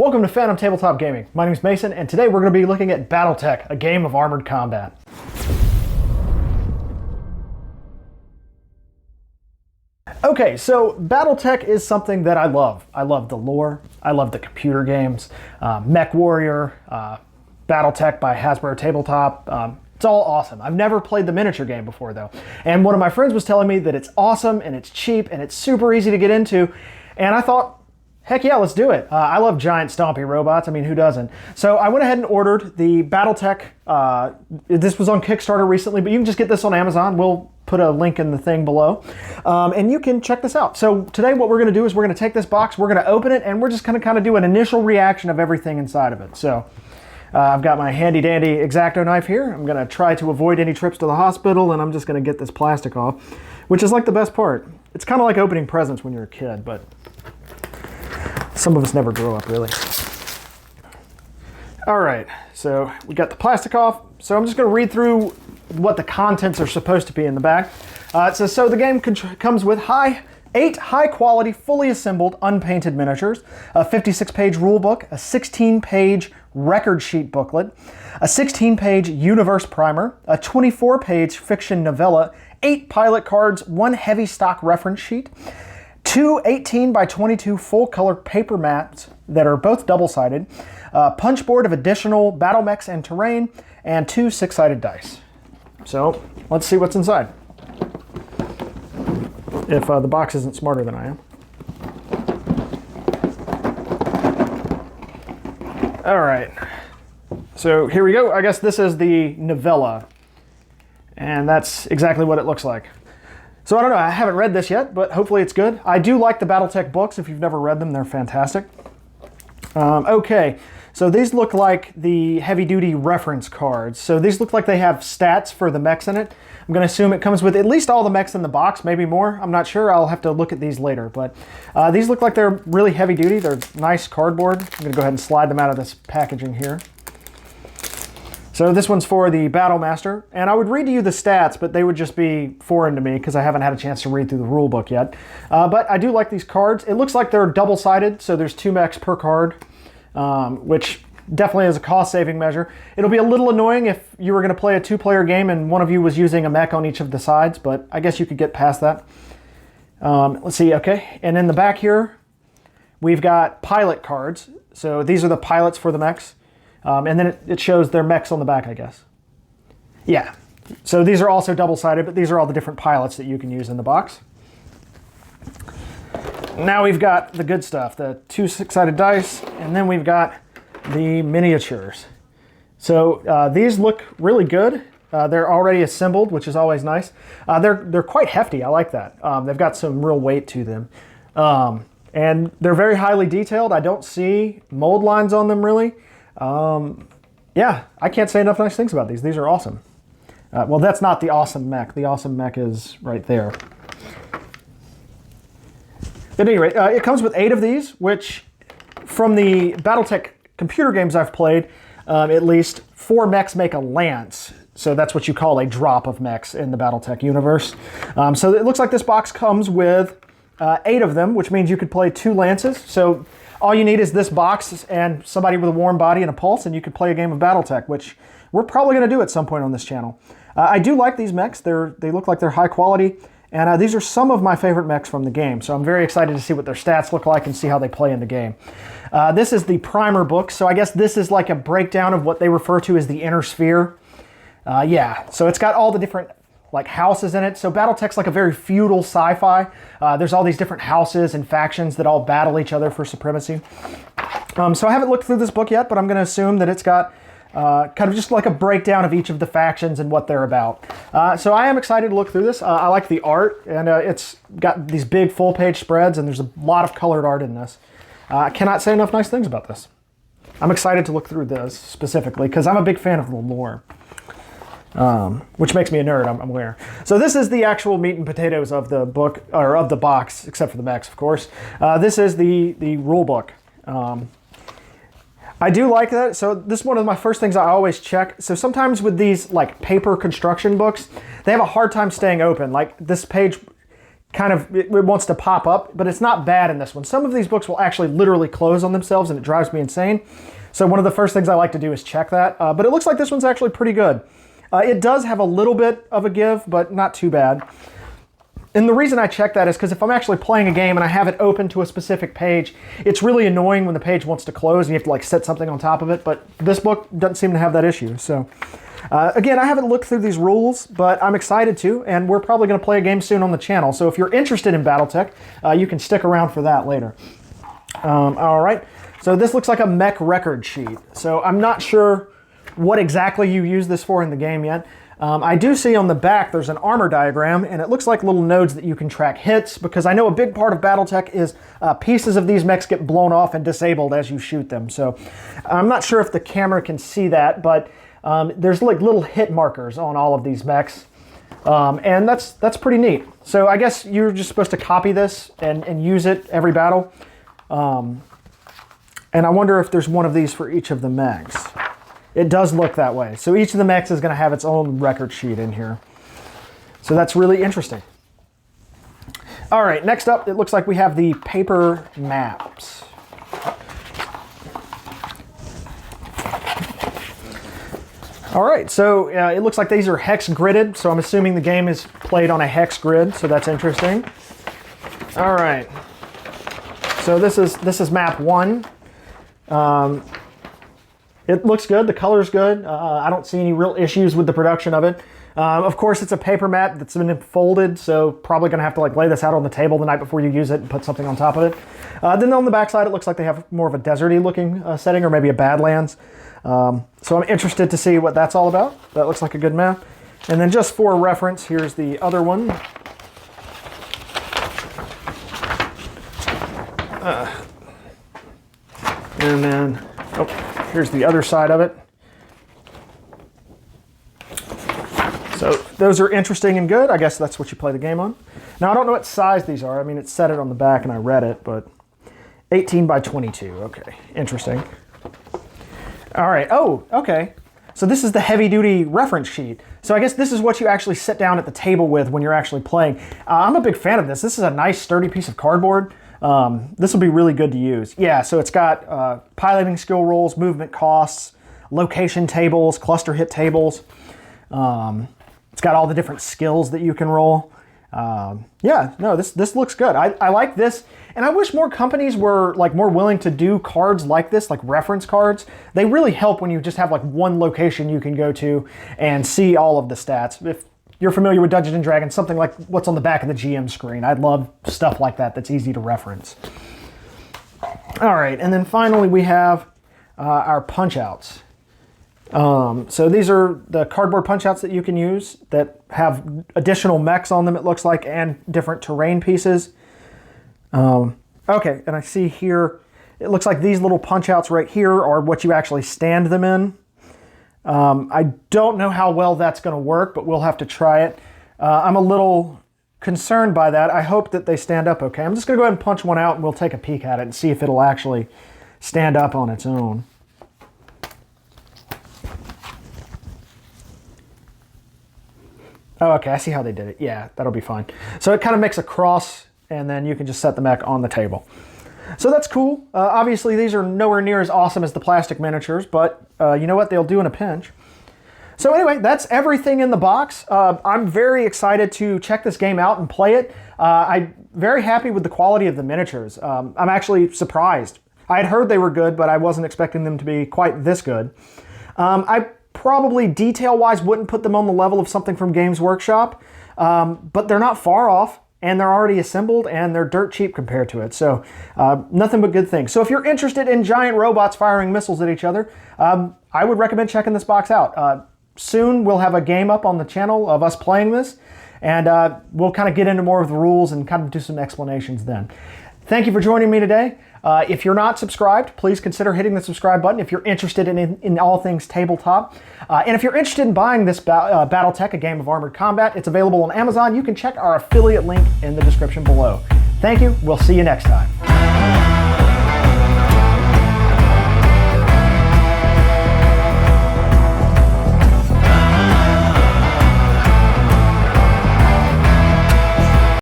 Welcome to Phantom Tabletop Gaming. My name is Mason, and today we're going to be looking at Battletech, a game of armored combat. Okay, so Battletech is something that I love. I love the lore, I love the computer games, Mech Warrior, Battletech by Hasbro Tabletop. It's all awesome. I've never played the miniature game before though. And one of my friends was telling me that it's awesome and it's cheap and it's super easy to get into. And I thought, heck yeah, let's do it. I love giant stompy robots. I mean, who doesn't? So I went ahead and ordered the Battletech. This was on Kickstarter recently, but you can just get this on Amazon. We'll put a link in the thing below. And you can check this out. So today what we're going to do is we're going to take this box, we're going to open it, and we're just going to kind of do an initial reaction of everything inside of it. So I've got my handy dandy X-Acto knife here. I'm going to try to avoid any trips to the hospital, and I'm just going to get this plastic off, which is like the best part. It's kind of like opening presents when you're a kid, but some of us never grow up, really. All right, so we got the plastic off. So I'm just going to read through what the contents are supposed to be in the back. It says, so the game comes with 8 high-quality, fully assembled, unpainted miniatures, a 56-page rule book, a 16-page record sheet booklet, a 16-page universe primer, a 24-page fiction novella, 8 pilot cards, 1 heavy stock reference sheet, 2 18 by 22 full-color paper mats that are both double-sided, a punch board of additional battle mechs and terrain, and 2 6-sided dice. So let's see what's inside. If the box isn't smarter than I am. All right, so here we go. I guess this is the novella, and that's exactly what it looks like. So I don't know, I haven't read this yet, but hopefully it's good. I do like the Battletech books. If you've never read them, they're fantastic. Okay, so these look like the heavy-duty reference cards. So these look like they have stats for the mechs in it. I'm going to assume it comes with at least all the mechs in the box, maybe more. I'm not sure. I'll have to look at these later. But these look like they're really heavy-duty. They're nice cardboard. I'm going to go ahead and slide them out of this packaging here. So this one's for the Battle Master, and I would read to you the stats, but they would just be foreign to me because I haven't had a chance to read through the rule book yet. But I do like these cards. It looks like they're double-sided, so there's 2 mechs per card, which definitely is a cost-saving measure. It'll be a little annoying if you were going to play a 2-player game and one of you was using a mech on each of the sides, but I guess you could get past that. Let's see, okay. And in the back here, we've got pilot cards. So these are the pilots for the mechs. And then it shows their mechs on the back, I guess. Yeah, so these are also double-sided, but these are all the different pilots that you can use in the box. Now we've got the good stuff, the 2 6-sided dice, and then we've got the miniatures. So these look really good. They're already assembled, which is always nice. They're quite hefty, I like that. They've got some real weight to them. And they're very highly detailed. I don't see mold lines on them, really. Yeah, I can't say enough nice things about these. These are awesome. Well, that's not the awesome mech. The awesome mech is right there. At any rate, it comes with 8 of these, which from the Battletech computer games I've played, at least 4 mechs make a lance. So that's what you call a drop of mechs in the Battletech universe. So it looks like this box comes with 8 of them, which means you could play 2 lances. So all you need is this box and somebody with a warm body and a pulse, and you could play a game of Battletech, which we're probably going to do at some point on this channel. I do like these mechs. They look like they're high quality, and these are some of my favorite mechs from the game, so I'm very excited to see what their stats look like and see how they play in the game. This is the primer book, so I guess this is like a breakdown of what they refer to as the inner sphere. Yeah, so it's got all the different like houses in it. So Battletech's like a very feudal sci-fi. There's all these different houses and factions that all battle each other for supremacy. So I haven't looked through this book yet, but I'm going to assume that it's got kind of just like a breakdown of each of the factions and what they're about. So I am excited to look through this. I like the art, and it's got these big full-page spreads, and there's a lot of colored art in this. I cannot say enough nice things about this. I'm excited to look through this specifically because I'm a big fan of the lore. Which makes me a nerd, I'm aware. So this is the actual meat and potatoes of the book, or of the box, except for the mechs, of course. This is the rule book. I do like that. So this is one of my first things I always check. So sometimes with these like paper construction books, they have a hard time staying open. Like this page kind of, it wants to pop up, but it's not bad in this one. Some of these books will actually literally close on themselves, and it drives me insane. So one of the first things I like to do is check that. But it looks like this one's actually pretty good. It does have a little bit of a give, but not too bad. And the reason I check that is because if I'm actually playing a game and I have it open to a specific page, it's really annoying when the page wants to close and you have to like set something on top of it. But this book doesn't seem to have that issue. So again, I haven't looked through these rules, but I'm excited to, and we're probably going to play a game soon on the channel. So if you're interested in Battletech, you can stick around for that later. All right, so this looks like a mech record sheet. So I'm not sure what exactly you use this for in the game yet. I do see on the back there's an armor diagram, and it looks like little nodes that you can track hits, because I know a big part of Battletech is pieces of these mechs get blown off and disabled as you shoot them. So I'm not sure if the camera can see that, but there's like little hit markers on all of these mechs, and that's pretty neat. So I guess you're just supposed to copy this and use it every battle. And I wonder if there's one of these for each of the mechs. It does look that way. So each of the mechs is going to have its own record sheet in here. So that's really interesting. All right, next up, it looks like we have the paper maps. All right, so it looks like these are hex gridded, so I'm assuming the game is played on a hex grid, so that's interesting. All right, so this is map 1. It looks good, the color's good. I don't see any real issues with the production of it. Of course, it's a paper map that's been folded, so probably gonna have to like lay this out on the table the night before you use it and put something on top of it. Then on the back side, it looks like they have more of a deserty looking setting, or maybe a Badlands. So I'm interested to see what that's all about. That looks like a good map. And then just for reference, here's the other one. And then, oh, here's the other side of it. So those are interesting and good. I guess that's what you play the game on. Now, I don't know what size these are. I mean, it said it on the back and I read it, but 18 by 22. Okay, interesting. All right, oh, okay. So this is the heavy-duty reference sheet. So I guess this is what you actually sit down at the table with when you're actually playing. I'm a big fan of this. This is a nice, sturdy piece of cardboard. This will be really good to use. Yeah, so it's got piloting skill rolls, movement costs, location tables, cluster hit tables. It's got all the different skills that you can roll. Yeah, no, this looks good. I like this, and I wish more companies were like more willing to do cards like this, like reference cards. They really help when you just have like one location you can go to and see all of the stats. If you're familiar with Dungeons & Dragons, something like what's on the back of the GM screen. I'd love stuff like that that's easy to reference. All right, and then finally we have our punch-outs. So these are the cardboard punch-outs that you can use that have additional mechs on them, it looks like, and different terrain pieces. Okay, and I see here, it looks like these little punch-outs right here are what you actually stand them in. I don't know how well that's going to work, but we'll have to try it. I'm a little concerned by that. I hope that they stand up okay. I'm just going to go ahead and punch one out and we'll take a peek at it and see if it'll actually stand up on its own. Oh, okay, I see how they did it. Yeah, that'll be fine. So it kind of makes a cross, and then you can just set the mech on the table. So that's cool. Obviously, these are nowhere near as awesome as the plastic miniatures, but you know what? They'll do in a pinch. So anyway, that's everything in the box. I'm very excited to check this game out and play it. I'm very happy with the quality of the miniatures. I'm actually surprised. I had heard they were good, but I wasn't expecting them to be quite this good. I probably detail-wise wouldn't put them on the level of something from Games Workshop, but they're not far off, and they're already assembled, and they're dirt cheap compared to it. So nothing but good things. So if you're interested in giant robots firing missiles at each other, I would recommend checking this box out. Soon we'll have a game up on the channel of us playing this, and we'll kind of get into more of the rules and kind of do some explanations then. Thank you for joining me today. If you're not subscribed, please consider hitting the subscribe button if you're interested in all things tabletop. And if you're interested in buying this Battletech, a game of armored combat, it's available on Amazon. You can check our affiliate link in the description below. Thank you. We'll see you next time.